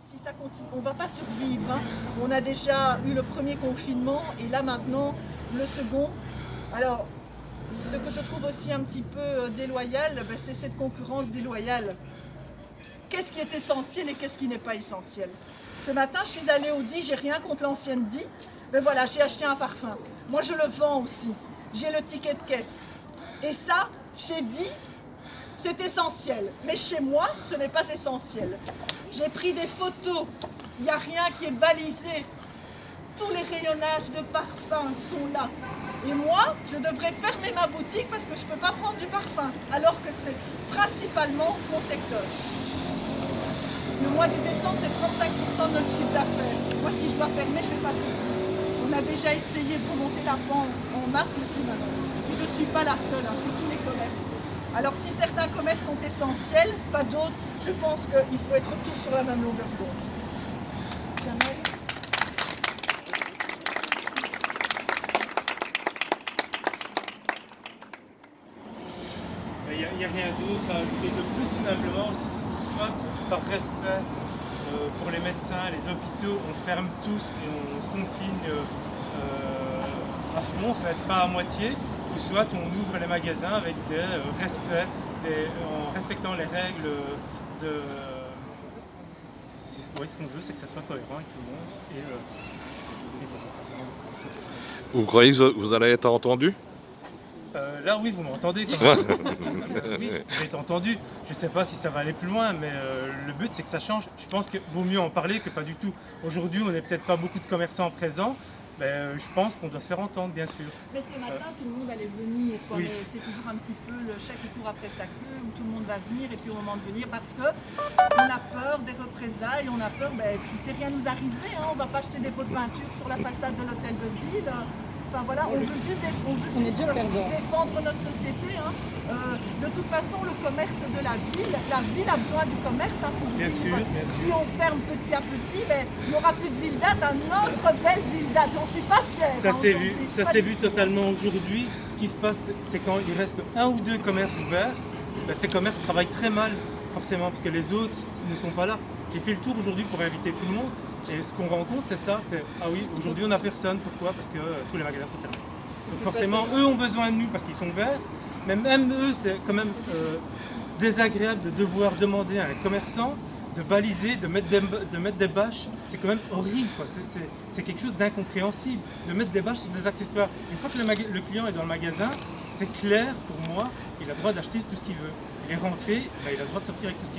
si ça continue, on ne va pas survivre. Hein. On a déjà eu le premier confinement et là maintenant le second. Alors, ce que je trouve aussi un petit peu déloyal, ben, c'est cette concurrence déloyale. Qu'est-ce qui est essentiel et qu'est-ce qui n'est pas essentiel? Ce matin, je suis allée au DI, j'ai rien contre l'ancienne DI, mais voilà, j'ai acheté un parfum. Moi, je le vends aussi. J'ai le ticket de caisse. Et ça, chez DI, c'est essentiel. Mais chez moi, ce n'est pas essentiel. J'ai pris des photos, il n'y a rien qui est balisé. Tous les rayonnages de parfum sont là. Et moi, je devrais fermer ma boutique parce que je ne peux pas prendre du parfum, alors que c'est principalement mon secteur. Le mois de décembre, c'est 35% de notre chiffre d'affaires. Moi, si je dois fermer, je ne vais pas survivre. On a déjà essayé de remonter la pente en mars, mais plus maintenant. Et je ne suis pas la seule, hein, c'est tous les commerces. Alors, si certains commerces sont essentiels, pas d'autres, je pense qu'il faut être tous sur la même longueur d'onde. Jamel ? Il n'y a rien d'autre à ajouter de plus, tout simplement, soit par respect pour les médecins, les hôpitaux, on ferme tous et on se confine à fond, en fait, pas à moitié, ou soit on ouvre les magasins avec des respects, en respectant les règles de... Oui, ce qu'on veut, c'est que ça soit cohérent avec tout le monde. Et, Vous croyez que vous allez être entendu? là, oui, vous m'entendez quand même. Oui, j'ai été entendu. Je ne sais pas si ça va aller plus loin, mais le but, c'est que ça change. Je pense qu'il vaut mieux en parler que pas du tout. Aujourd'hui, on n'est peut-être pas beaucoup de commerçants présents, mais je pense qu'on doit se faire entendre, bien sûr. Mais ce matin, tout le monde allait venir. Oui. C'est toujours un petit peu le chat qui court après sa queue, où tout le monde va venir, et puis au moment de venir, parce qu'on a peur des représailles, on a peur, puis c'est rien nous arriver, hein, on ne va pas acheter des pots de peinture sur la façade de l'hôtel de ville. Enfin voilà, on veut juste défendre notre société. Hein. De toute façon, le commerce de la ville a besoin du commerce hein, pour Bien vivre. sûr, bien sûr. Si on ferme petit à petit, il n'y aura plus de ville date, un autre belle ville date. J'en suis pas fière. Ça hein, s'est vu, aujourd'hui. ça Pas s'est du vu tout. totalement aujourd'hui. Ce qui se passe, c'est quand il reste un ou deux commerces ouverts, ces commerces travaillent très mal, forcément, parce que les autres ne sont pas là. J'ai fait le tour aujourd'hui pour inviter tout le monde, et ce qu'on rencontre, c'est ça, c'est « Ah oui, aujourd'hui on n'a personne, pourquoi? Parce que tous les magasins sont fermés. » Donc forcément, eux ont besoin de nous parce qu'ils sont ouverts, mais même eux, c'est quand même désagréable de devoir demander à un commerçant de baliser, de mettre des bâches. C'est quand même horrible, quoi. C'est quelque chose d'incompréhensible, de mettre des bâches sur des accessoires. Une fois que le client est dans le magasin, c'est clair pour moi, il a le droit d'acheter tout ce qu'il veut. Il est rentré, il a le droit de sortir avec tout ce qu'il veut.